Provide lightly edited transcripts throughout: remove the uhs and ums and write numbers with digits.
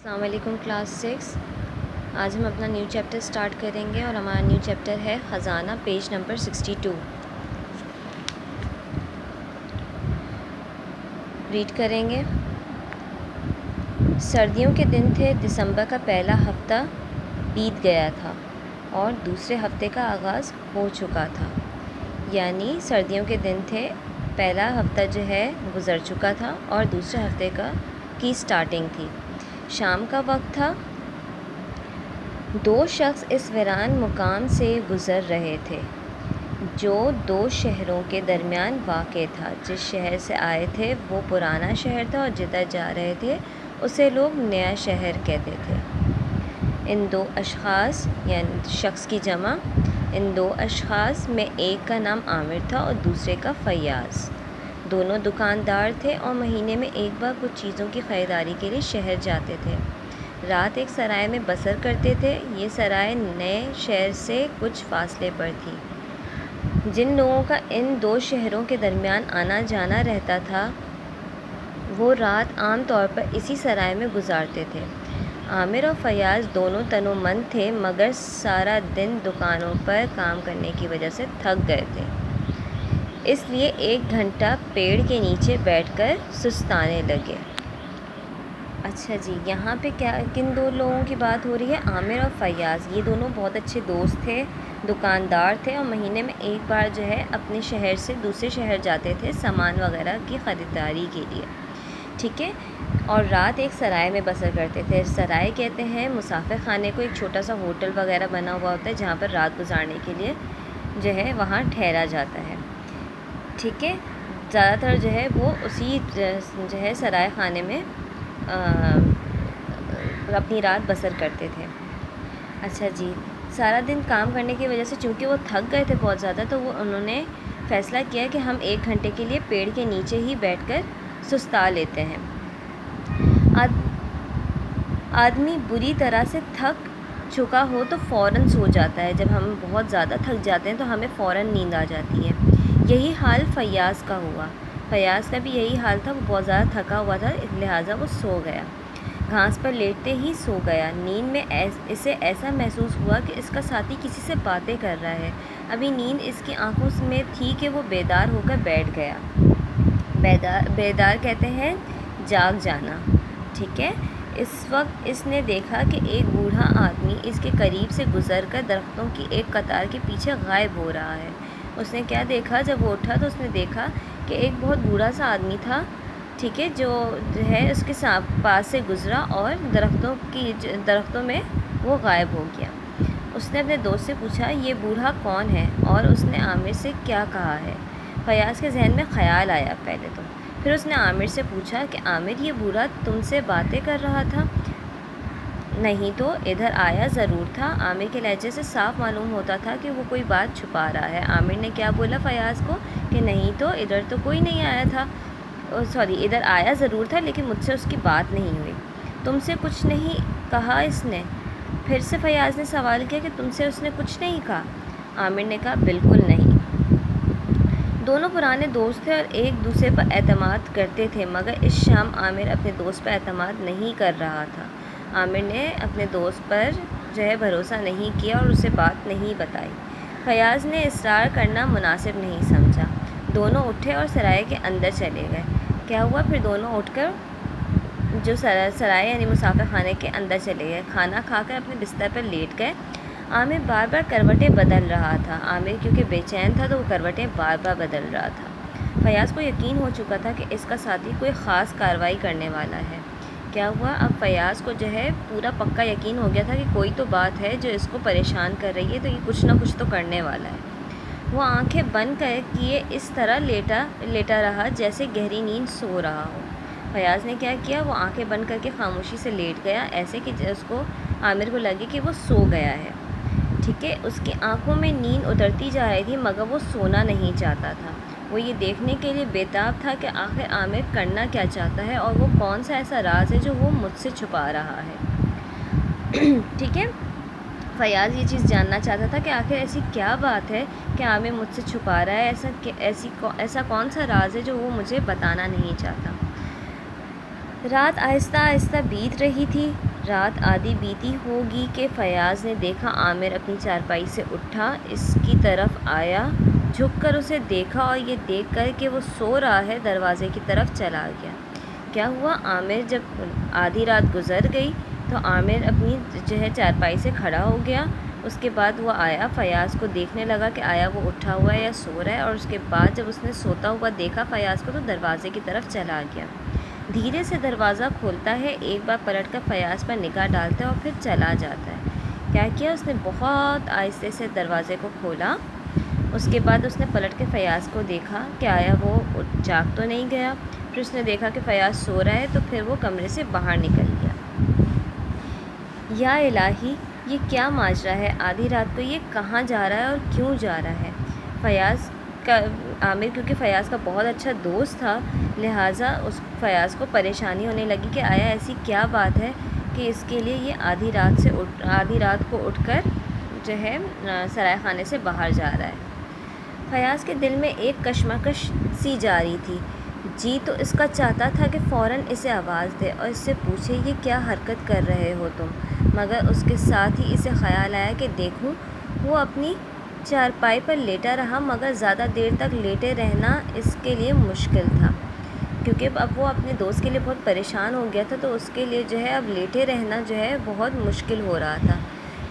السلام علیکم کلاس 6۔ آج ہم اپنا نیو چیپٹر سٹارٹ کریں گے اور ہمارا نیو چیپٹر ہے خزانہ، پیج نمبر 62۔ ریڈ کریں گے۔ سردیوں کے دن تھے، دسمبر کا پہلا ہفتہ بیت گیا تھا اور دوسرے ہفتے کا آغاز ہو چکا تھا۔ یعنی سردیوں کے دن تھے، پہلا ہفتہ جو ہے گزر چکا تھا اور دوسرے ہفتے کی سٹارٹنگ تھی۔ شام کا وقت تھا۔ دو شخص اس ویران مقام سے گزر رہے تھے جو دو شہروں کے درمیان واقع تھا۔ جس شہر سے آئے تھے وہ پرانا شہر تھا اور جدھر جا رہے تھے اسے لوگ نیا شہر کہتے تھے۔ ان دو اشخاص، یعنی شخص کی جمع، ان دو اشخاص میں ایک کا نام عامر تھا اور دوسرے کا فیاض۔ دونوں دکاندار تھے اور مہینے میں ایک بار کچھ چیزوں کی خریداری کے لیے شہر جاتے تھے۔ رات ایک سرائے میں بسر کرتے تھے۔ یہ سرائے نئے شہر سے کچھ فاصلے پر تھی۔ جن لوگوں کا ان دو شہروں کے درمیان آنا جانا رہتا تھا وہ رات عام طور پر اسی سرائے میں گزارتے تھے۔ عامر اور فیاض دونوں تنومند تھے مگر سارا دن دکانوں پر کام کرنے کی وجہ سے تھک گئے تھے، اس لیے ایک گھنٹہ پیڑ کے نیچے بیٹھ کر سستانے لگے۔ اچھا جی، یہاں پہ کن دو لوگوں کی بات ہو رہی ہے؟ عامر اور فیاض۔ یہ دونوں بہت اچھے دوست تھے، دکاندار تھے اور مہینے میں ایک بار جو ہے اپنے شہر سے دوسرے شہر جاتے تھے سامان وغیرہ کی خریداری کے لیے، ٹھیک ہے؟ اور رات ایک سرائے میں بسر کرتے تھے۔ سرائے کہتے ہیں مسافر خانے کو، ایک چھوٹا سا ہوٹل وغیرہ بنا ہوا ہوتا ہے جہاں پر رات گزارنے کے لیے جو ہے وہاں ٹھہرا جاتا ہے، ٹھیک ہے؟ زیادہ تر جو ہے وہ اسی جو ہے سرائے خانے میں اپنی رات بسر کرتے تھے۔ اچھا جی، سارا دن کام کرنے کی وجہ سے چونکہ وہ تھک گئے تھے بہت زیادہ، تو انہوں نے فیصلہ کیا کہ ہم ایک گھنٹے کے لیے پیڑ کے نیچے ہی بیٹھ کر سستا لیتے ہیں۔ آدمی بری طرح سے تھک چکا ہو تو فوراً سو جاتا ہے۔ جب ہم بہت زیادہ تھک جاتے ہیں تو ہمیں فوراً نیند آ جاتی ہے۔ یہی حال فیاض کا ہوا۔ فیاض کا بھی یہی حال تھا، وہ بہت زیادہ تھکا ہوا تھا، لہٰذا وہ سو گیا، گھاس پر لیٹتے ہی سو گیا۔ نیند میں اسے ایسا محسوس ہوا کہ اس کا ساتھی کسی سے باتیں کر رہا ہے۔ ابھی نیند اس کی آنکھوں میں تھی کہ وہ بیدار ہو کر بیٹھ گیا۔ بیدار کہتے ہیں جاگ جانا، ٹھیک ہے؟ اس وقت اس نے دیکھا کہ ایک بوڑھا آدمی اس کے قریب سے گزر کر درختوں کی ایک قطار کے پیچھے غائب ہو رہا ہے۔ اس نے کیا دیکھا؟ جب وہ اٹھا تو اس نے دیکھا کہ ایک بہت بوڑھا سا آدمی تھا، ٹھیک ہے، جو ہے اس کے پاس سے گزرا اور درختوں میں وہ غائب ہو گیا۔ اس نے اپنے دوست سے پوچھا یہ بوڑھا کون ہے اور اس نے عامر سے کیا کہا ہے؟ فیاض کے ذہن میں خیال آیا پہلے تو، پھر اس نے عامر سے پوچھا کہ عامر یہ بوڑھا تم سے باتیں کر رہا تھا؟ نہیں تو، ادھر آیا ضرور تھا۔ عامر کے لہجے سے صاف معلوم ہوتا تھا کہ وہ کوئی بات چھپا رہا ہے۔ عامر نے کیا بولا فیاض کو کہ نہیں تو، ادھر تو کوئی نہیں آیا تھا، ادھر آیا ضرور تھا لیکن مجھ سے اس کی بات نہیں ہوئی۔ تم سے کچھ نہیں کہا اس نے؟ پھر سے فیاض نے سوال کیا کہ تم سے اس نے کچھ نہیں کہا؟ عامر نے کہا بالکل نہیں۔ دونوں پرانے دوست تھے اور ایک دوسرے پر اعتماد کرتے تھے، مگر اس شام عامر اپنے دوست پر اعتماد نہیں کر رہا تھا۔ عامر نے اپنے دوست پر جو ہے بھروسہ نہیں کیا اور اسے بات نہیں بتائی۔ فیاض نے اصرار کرنا مناسب نہیں سمجھا۔ دونوں اٹھے اور سرائے کے اندر چلے گئے۔ کیا ہوا؟ پھر دونوں اٹھ کر جو سرائے یعنی مسافر خانے کے اندر چلے گئے، کھانا کھا کر اپنے بستر پر لیٹ گئے۔ عامر بار بار کروٹیں بدل رہا تھا۔ عامر کیونکہ بے چین تھا تو وہ کروٹیں بار بار بدل رہا تھا۔ فیاض کو یقین ہو چکا تھا کہ اس کا ساتھی کوئی خاص کارروائی کرنے والا ہے۔ کیا ہوا؟ اب فیاض کو جو ہے پورا پکا یقین ہو گیا تھا کہ کوئی تو بات ہے جو اس کو پریشان کر رہی ہے، تو یہ کچھ نہ کچھ تو کرنے والا ہے۔ وہ آنکھیں بند کر کیے اس طرح لیٹا رہا جیسے گہری نیند سو رہا ہو۔ فیاض نے کیا کیا؟ وہ آنکھیں بند کر کے خاموشی سے لیٹ گیا، ایسے کہ اس کو عامر کو لگے کہ وہ سو گیا ہے، ٹھیک ہے؟ اس کی آنکھوں میں نیند اترتی جا رہی تھی مگر وہ سونا نہیں چاہتا تھا۔ وہ یہ دیکھنے کے لیے بیتاب تھا کہ آخر عامر کرنا کیا چاہتا ہے اور وہ کون سا ایسا راز ہے جو وہ مجھ سے چھپا رہا ہے، ٹھیک ہے؟ فیاض یہ چیز جاننا چاہتا تھا کہ آخر ایسی کیا بات ہے کہ عامر مجھ سے چھپا رہا ہے، ایسا کون سا راز ہے جو وہ مجھے بتانا نہیں چاہتا۔ رات آہستہ آہستہ بیت رہی تھی۔ رات آدھی بیتی ہوگی کہ فیاض نے دیکھا عامر اپنی چارپائی سے اٹھا، اس کی طرف آیا، جھک کر اسے دیکھا اور یہ دیکھ کر کہ وہ سو رہا ہے دروازے کی طرف چلا گیا۔ کیا ہوا؟ عامر جب آدھی رات گزر گئی تو عامر اپنی چارپائی سے کھڑا ہو گیا۔ اس کے بعد وہ آیا، فیاض کو دیکھنے لگا کہ آیا وہ اٹھا ہوا ہے یا سو رہا ہے، اور اس کے بعد جب اس نے سوتا ہوا دیکھا فیاض کو تو دروازے کی طرف چلا گیا۔ دھیرے سے دروازہ کھولتا ہے، ایک بار پلٹ کر فیاض پر نگاہ ڈالتا ہے اور پھر چلا جاتا ہے۔ کیا کیا اس نے؟ بہت آہستہ سے دروازے کو کھولا۔ اس کے بعد اس نے پلٹ کے فیاض کو دیکھا کہ آیا وہ جاگ تو نہیں گیا۔ پھر اس نے دیکھا کہ فیاض سو رہا ہے تو پھر وہ کمرے سے باہر نکل گیا۔ یا الہی، یہ کیا ماجرا ہے؟ آدھی رات کو یہ کہاں جا رہا ہے اور کیوں جا رہا ہے؟ فیاض کا عامر کیونکہ فیاض کا بہت اچھا دوست تھا، لہٰذا اس فیاض کو پریشانی ہونے لگی کہ آیا ایسی کیا بات ہے کہ اس کے لیے یہ آدھی رات کو اٹھ کر سرائے خانے سے باہر جا رہا ہے۔ فیاض کے دل میں ایک کشمکش سی جاری تھی۔ جی تو اس کا چاہتا تھا کہ فوراً اسے آواز دے اور اس سے پوچھے یہ کیا حرکت کر رہے ہو تم، مگر اس کے ساتھ ہی اسے خیال آیا کہ دیکھوں۔ وہ اپنی چارپائی پر لیٹا رہا، مگر زیادہ دیر تک لیٹے رہنا اس کے لیے مشکل تھا، کیونکہ اب وہ اپنے دوست کے لیے بہت پریشان ہو گیا تھا، تو اس کے لیے اب لیٹے رہنا بہت مشکل ہو رہا تھا۔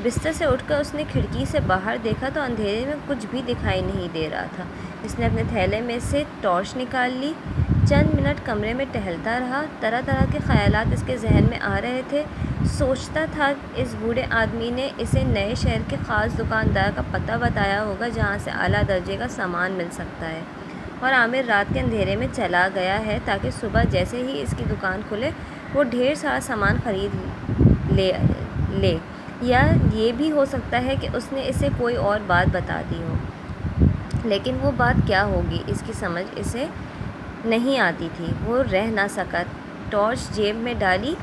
بستر سے اٹھ کر اس نے کھڑکی سے باہر دیکھا تو اندھیرے میں کچھ بھی دکھائی نہیں دے رہا تھا۔ اس نے اپنے تھیلے میں سے ٹارچ نکال لی، چند منٹ کمرے میں ٹہلتا رہا۔ طرح طرح کے خیالات اس کے ذہن میں آ رہے تھے۔ سوچتا تھا اس بوڑھے آدمی نے اسے نئے شہر کے خاص دکاندار کا پتہ بتایا ہوگا جہاں سے اعلیٰ درجے کا سامان مل سکتا ہے، اور عامر رات کے اندھیرے میں چلا گیا ہے تاکہ صبح جیسے ہی اس کی دکان کھلے وہ ڈھیر سارا سامان خرید لے۔ یا یہ بھی ہو سکتا ہے کہ اس نے اسے کوئی اور بات بتا دی ہو، لیکن وہ بات کیا ہوگی اس کی سمجھ اسے نہیں آتی تھی۔ وہ رہ نہ سکا، ٹارچ جیب میں ڈالی،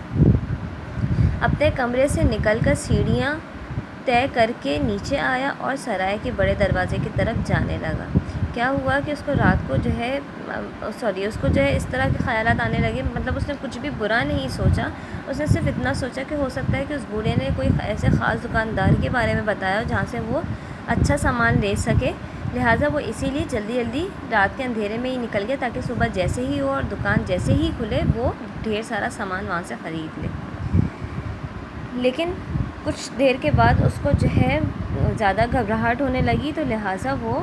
اپنے کمرے سے نکل کر سیڑھیاں طے کر کے نیچے آیا اور سرائے کے بڑے دروازے کی طرف جانے لگا۔ کیا ہوا کہ اس کو رات کو اس کو اس طرح کے خیالات آنے لگے، مطلب اس نے کچھ بھی برا نہیں سوچا، اس نے صرف اتنا سوچا کہ ہو سکتا ہے کہ اس بوڑھے نے کوئی ایسے خاص دکاندار کے بارے میں بتایا ہو جہاں سے وہ اچھا سامان لے سکے، لہٰذا وہ اسی لیے جلدی جلدی رات کے اندھیرے میں ہی نکل گیا تاکہ صبح جیسے ہی ہو اور دکان جیسے ہی کھلے وہ ڈھیر سارا سامان وہاں سے خرید لے۔ لیکن کچھ دیر کے بعد اس کو زیادہ گھبراہٹ ہونے لگی، تو لہٰذا وہ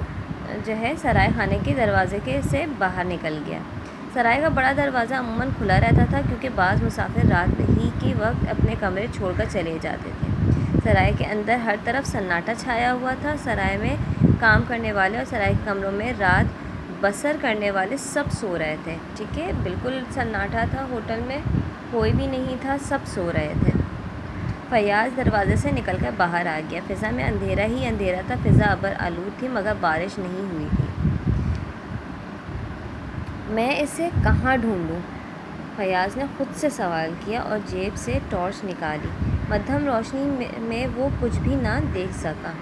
سرائے خانے کے دروازے سے باہر نکل گیا۔ سرائے کا بڑا دروازہ عموماً کھلا رہتا تھا کیونکہ بعض مسافر رات ہی کے وقت اپنے کمرے چھوڑ کر چلے جاتے تھے۔ سرائے کے اندر ہر طرف سناٹا چھایا ہوا تھا۔ سرائے میں کام کرنے والے اور سرائے کے کمروں میں رات بسر کرنے والے سب سو رہے تھے۔ ٹھیک ہے، بالکل سناٹا تھا، ہوٹل میں کوئی بھی نہیں تھا، سب سو رہے تھے۔ فیاض دروازے سے نکل کر باہر آ گیا۔ فضا میں اندھیرا ہی اندھیرا تھا، فضا ابر آلود تھی مگر بارش نہیں ہوئی تھی۔ میں اسے کہاں ڈھونڈوں؟ فیاض نے خود سے سوال کیا اور جیب سے ٹارچ نکالی۔ مدھم روشنی میں وہ کچھ بھی نہ دیکھ سکا۔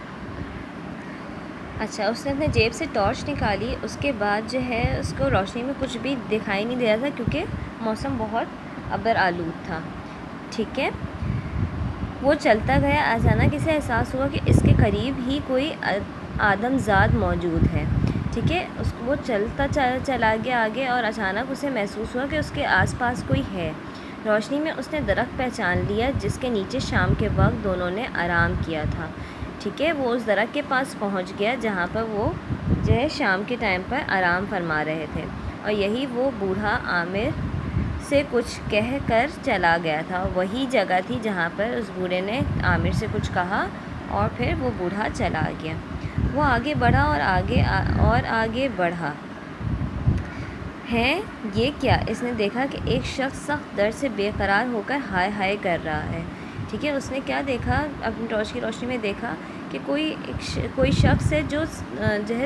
اچھا، اس نے اپنے جیب سے ٹارچ نکالی، اس کے بعد اس کو روشنی میں کچھ بھی دکھائی نہیں دے رہا تھا کیونکہ موسم بہت ابر آلود تھا۔ ٹھیک ہے، وہ چلتا گیا۔ اچانک اسے احساس ہوا کہ اس کے قریب ہی کوئی آدم زاد موجود ہے۔ ٹھیک ہے، وہ چلتا چلا گیا آگے اور اچانک اسے محسوس ہوا کہ اس کے آس پاس کوئی ہے۔ روشنی میں اس نے درخت پہچان لیا جس کے نیچے شام کے وقت دونوں نے آرام کیا تھا۔ ٹھیک ہے، وہ اس درخت کے پاس پہنچ گیا جہاں پر وہ شام کے ٹائم پر آرام فرما رہے تھے، اور یہی وہ بوڑھا عامر سے کچھ کہہ کر چلا گیا تھا۔ وہی جگہ تھی جہاں پر اس بوڑھے نے عامر سے کچھ کہا اور پھر وہ بوڑھا چلا گیا۔ وہ آگے بڑھا اور آگے بڑھا۔ ہے یہ کیا؟ اس نے دیکھا کہ ایک شخص سخت درد سے بے قرار ہو کر ہائے ہائے کر رہا ہے۔ ٹھیک ہے، اس نے کیا دیکھا؟ اپنی ٹارچ کی روشنی میں دیکھا کہ کوئی شخص ہے جو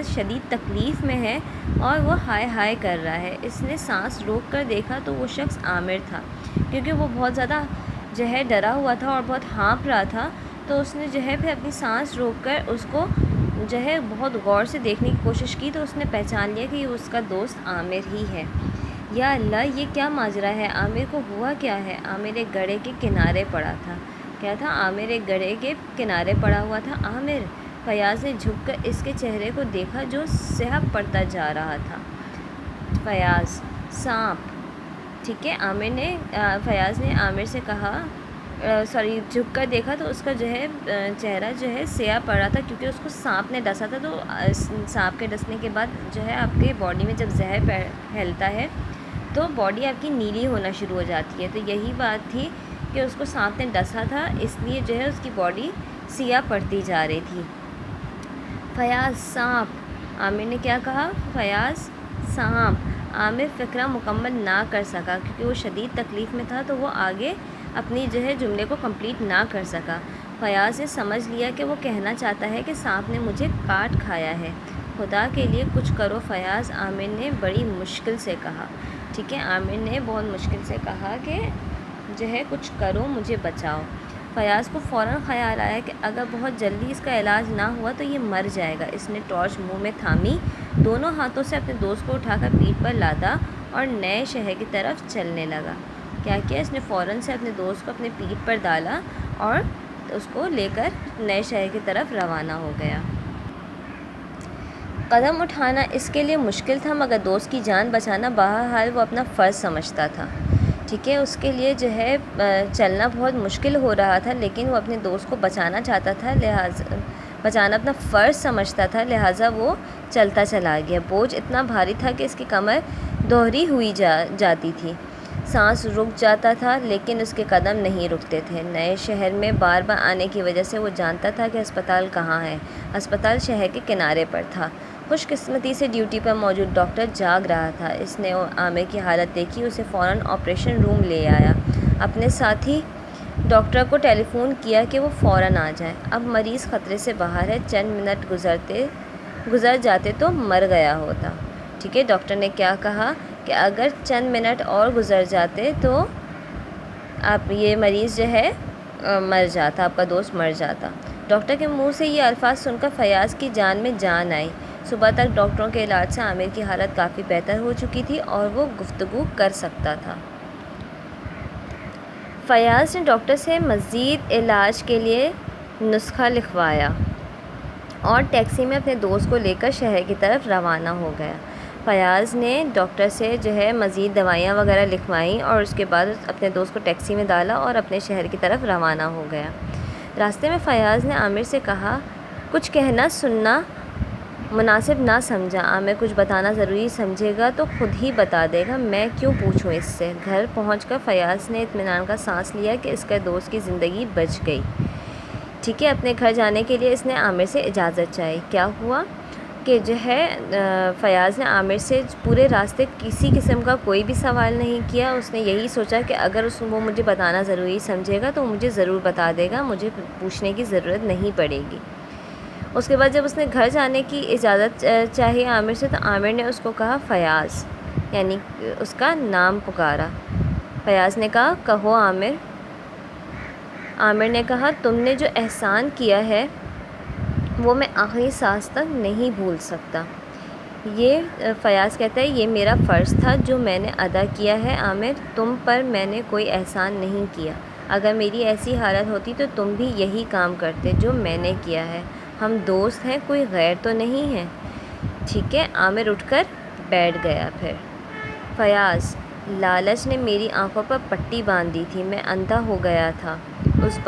شدید تکلیف میں ہے اور وہ ہائے ہائے کر رہا ہے۔ اس نے سانس روک کر دیکھا تو وہ شخص عامر تھا، کیونکہ وہ بہت زیادہ ڈرا ہوا تھا اور بہت ہانپ رہا تھا، تو اس نے پھر اپنی سانس روک کر اس کو بہت غور سے دیکھنے کی کوشش کی، تو اس نے پہچان لیا کہ یہ اس کا دوست عامر ہی ہے۔ یا اللہ یہ کیا ماجرا ہے، عامر کو ہوا کیا ہے؟ عامر ایک گڑھے کے کنارے پڑا تھا۔ کیا تھا؟ عامر ایک گڑھے کے کنارے پڑا ہوا تھا۔ عامر! فیاض نے جھک کر اس کے چہرے کو دیکھا جو سیاہ پڑتا جا رہا تھا۔ فیاض: سانپ! ٹھیک ہے، فیاض نے عامر سے کہا جھک کر دیکھا تو اس کا جو ہے چہرہ جو ہے سیاہ پڑ رہا تھا، کیونکہ اس کو سانپ نے ڈسا تھا۔ تو سانپ کے ڈسنے کے بعد جو ہے آپ کے باڈی میں جب زہر پھیلتا ہے تو باڈی آپ کی نیلی ہونا شروع ہو جاتی ہے۔ تو یہی بات تھی کہ اس کو سانپ نے ڈسا تھا، اس لیے جو ہے اس کی باڈی سیاہ پڑتی جا رہی تھی۔ فیاض: سانپ! عامر نے کیا کہا؟ فیاض: سانپ! عامر فقرہ مکمل نہ کر سکا کیونکہ وہ شدید تکلیف میں تھا، تو وہ آگے اپنی جو ہے جملے کو کمپلیٹ نہ کر سکا۔ فیاض نے سمجھ لیا کہ وہ کہنا چاہتا ہے کہ سانپ نے مجھے کاٹ کھایا ہے۔ خدا کے لیے کچھ کرو فیاض، عامر نے بڑی مشکل سے کہا۔ ٹھیک ہے، عامر نے بہت مشکل سے کہا کہ جو ہے کچھ کرو، مجھے بچاؤ۔ فیاض کو فوراً خیال آیا کہ اگر بہت جلدی اس کا علاج نہ ہوا تو یہ مر جائے گا۔ اس نے ٹارچ منہ میں تھامی، دونوں ہاتھوں سے اپنے دوست کو اٹھا کر پیٹھ پر لادا اور نئے شہر کی طرف چلنے لگا۔ کیا کیا؟ اس نے فوراً سے اپنے دوست کو اپنے پیٹھ پر ڈالا اور اس کو لے کر نئے شہر کی طرف روانہ ہو گیا۔ قدم اٹھانا اس کے لیے مشکل تھا، مگر دوست کی جان بچانا بہرحال وہ اپنا فرض سمجھتا تھا۔ ٹھیک ہے، اس کے لیے جو ہے چلنا بہت مشکل ہو رہا تھا، لیکن وہ اپنے دوست کو بچانا چاہتا تھا، بچانا اپنا فرض سمجھتا تھا، لہٰذا وہ چلتا چلا گیا۔ بوجھ اتنا بھاری تھا کہ اس کی کمر دوہری ہوئی جاتی تھی، سانس رک جاتا تھا، لیکن اس کے قدم نہیں رکتے تھے۔ نئے شہر میں بار بار آنے کی وجہ سے وہ جانتا تھا کہ ہسپتال کہاں ہے۔ ہسپتال شہر کے کنارے پر تھا۔ خوش قسمتی سے ڈیوٹی پر موجود ڈاکٹر جاگ رہا تھا۔ اس نے عامر کی حالت دیکھی، اسے فوراً آپریشن روم لے آیا۔ اپنے ساتھی ڈاکٹر کو ٹیلی فون کیا کہ وہ فوراً آ جائیں، اب مریض خطرے سے باہر ہے، چند منٹ گزر جاتے تو مر گیا ہوتا۔ ٹھیک ہے، ڈاکٹر نے کیا کہا کہ اگر چند منٹ اور گزر جاتے تو یہ مریض جو ہے مر جاتا، آپ کا دوست مر جاتا۔ ڈاکٹر کے منہ سے یہ الفاظ سن کر فیاض کی جان میں جان آئی۔ صبح تک ڈاکٹروں کے علاج سے عامر کی حالت کافی بہتر ہو چکی تھی اور وہ گفتگو کر سکتا تھا۔ فیاض نے ڈاکٹر سے مزید علاج کے لیے نسخہ لکھوایا اور ٹیکسی میں اپنے دوست کو لے کر شہر کی طرف روانہ ہو گیا۔ فیاض نے ڈاکٹر سے جو ہے مزید دوائیاں وغیرہ لکھوائیں اور اس کے بعد اپنے دوست کو ٹیکسی میں ڈالا اور اپنے شہر کی طرف روانہ ہو گیا۔ راستے میں فیاض نے عامر سے کہا، کچھ کہنا سننا مناسب نہ سمجھا، عامر کچھ بتانا ضروری سمجھے گا تو خود ہی بتا دے گا، میں کیوں پوچھوں اس سے۔ گھر پہنچ کر فیاض نے اطمینان کا سانس لیا کہ اس کے دوست کی زندگی بچ گئی۔ ٹھیک ہے، اپنے گھر جانے کے لیے اس نے عامر سے اجازت چاہی۔ کیا ہوا کہ جو ہے فیاض نے عامر سے پورے راستے کسی قسم کا کوئی بھی سوال نہیں کیا۔ اس نے یہی سوچا کہ اگر وہ مجھے بتانا ضروری سمجھے گا تو وہ مجھے ضرور بتا دے گا، مجھے پوچھنے کی ضرورت نہیں پڑے گی۔ اس کے بعد جب اس نے گھر جانے کی اجازت چاہی عامر سے، تو عامر نے اس کو کہا فیاض، یعنی اس کا نام پکارا۔ فیاض نے کہا، کہو عامر۔ عامر نے کہا، تم نے جو احسان کیا ہے وہ میں آخری سانس تک نہیں بھول سکتا۔ فیاض کہتا ہے، یہ میرا فرض تھا جو میں نے ادا کیا ہے عامر، تم پر میں نے کوئی احسان نہیں کیا۔ اگر میری ایسی حالت ہوتی تو تم بھی یہی کام کرتے جو میں نے کیا ہے۔ ہم دوست ہیں، کوئی غیر تو نہیں ہے۔ ٹھیک ہے، عامر اٹھ کر بیٹھ گیا۔ پھر فیاض، لالچ نے میری آنکھوں پر پٹی باندھ دی تھی، میں اندھا ہو گیا تھا۔ اس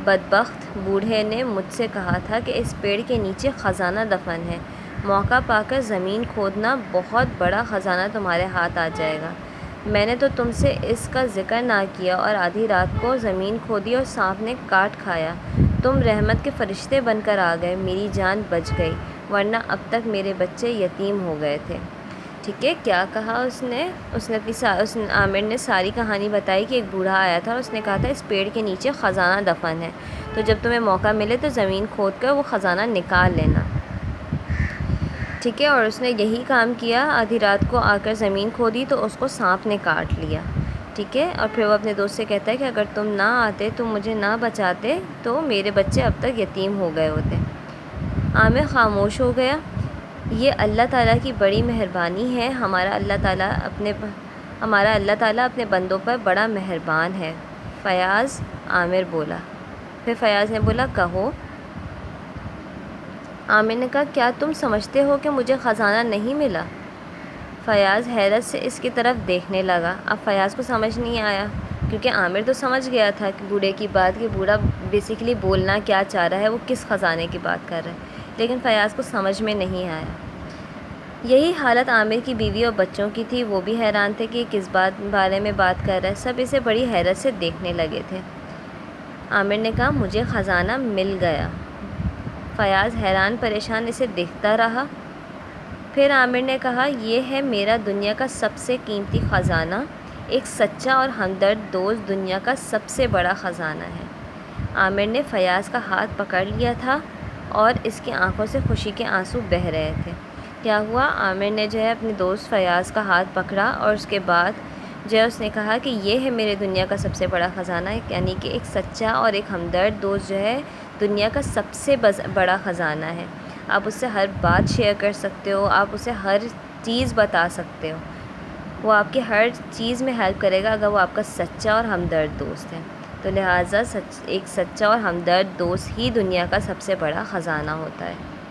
بدبخت بوڑھے نے مجھ سے کہا تھا کہ اس پیڑ کے نیچے خزانہ دفن ہے، موقع پا کر زمین کھودنا، بہت بڑا خزانہ تمہارے ہاتھ آ جائے گا۔ میں نے تو تم سے اس کا ذکر نہ کیا اور آدھی رات کو زمین کھودی اور سانپ نے کاٹ کھایا، تم رحمت کے فرشتے بن کر آ گئے، میری جان بچ گئی، ورنہ اب تک میرے بچے یتیم ہو گئے تھے۔ ٹھیک ہے، کیا کہا اس نے عامر نے ساری کہانی بتائی کہ ایک بوڑھا آیا تھا اور اس نے کہا تھا اس پیڑ کے نیچے خزانہ دفن ہے، تو جب تمہیں موقع ملے تو زمین کھود کر وہ خزانہ نکال لینا۔ ٹھیک ہے، اور اس نے یہی کام کیا، آدھی رات کو آ کر زمین کھودی تو اس کو سانپ نے کاٹ لیا۔ ٹھیک ہے، اور پھر وہ اپنے دوست سے کہتا ہے کہ اگر تم نہ آتے، تم مجھے نہ بچاتے تو میرے بچے اب تک یتیم ہو گئے ہوتے۔ عامر خاموش ہو گیا۔ یہ اللہ تعالیٰ کی بڑی مہربانی ہے، ہمارا اللہ تعالیٰ ہمارا اللہ تعالیٰ اپنے بندوں پر بڑا مہربان ہے۔ فیاض عامر بولا۔ پھر فیاض نے بولا کہو۔ عامر نے کہا کیا تم سمجھتے ہو کہ مجھے خزانہ نہیں ملا؟ فیاض حیرت سے اس کی طرف دیکھنے لگا۔ اب فیاض کو سمجھ نہیں آیا کیونکہ عامر تو سمجھ گیا تھا کہ بوڑھے کی بات، کہ بوڑھا بیسیکلی بولنا کیا چاہ رہا ہے، وہ کس خزانے کی بات کر رہا ہے، لیکن فیاض کو سمجھ میں نہیں آیا۔ یہی حالت عامر کی بیوی اور بچوں کی تھی، وہ بھی حیران تھے کہ یہ کس بارے میں بات کر رہا ہے، سب اسے بڑی حیرت سے دیکھنے لگے تھے۔ عامر نے کہا مجھے خزانہ مل گیا۔ فیاض حیران پریشان اسے دیکھتا رہا۔ پھر عامر نے کہا یہ ہے میرا دنیا کا سب سے قیمتی خزانہ، ایک سچا اور ہمدرد دوست دنیا کا سب سے بڑا خزانہ ہے۔ عامر نے فیاض کا ہاتھ پکڑ لیا تھا اور اس کی آنکھوں سے خوشی کے آنسو بہہ رہے تھے۔ کیا ہوا؟ عامر نے اپنے دوست فیاض کا ہاتھ پکڑا اور اس کے بعد اس نے کہا کہ یہ ہے میرے دنیا کا سب سے بڑا خزانہ، یعنی کہ ایک سچا اور ایک ہمدرد دوست دنیا کا سب سے بڑا خزانہ ہے۔ آپ اس سے ہر بات شیئر کر سکتے ہو، آپ اسے ہر چیز بتا سکتے ہو، وہ آپ کی ہر چیز میں ہیلپ کرے گا اگر وہ آپ کا سچا اور ہمدرد دوست ہے۔ تو لہٰذا ایک سچا اور ہمدرد دوست ہی دنیا کا سب سے بڑا خزانہ ہوتا ہے۔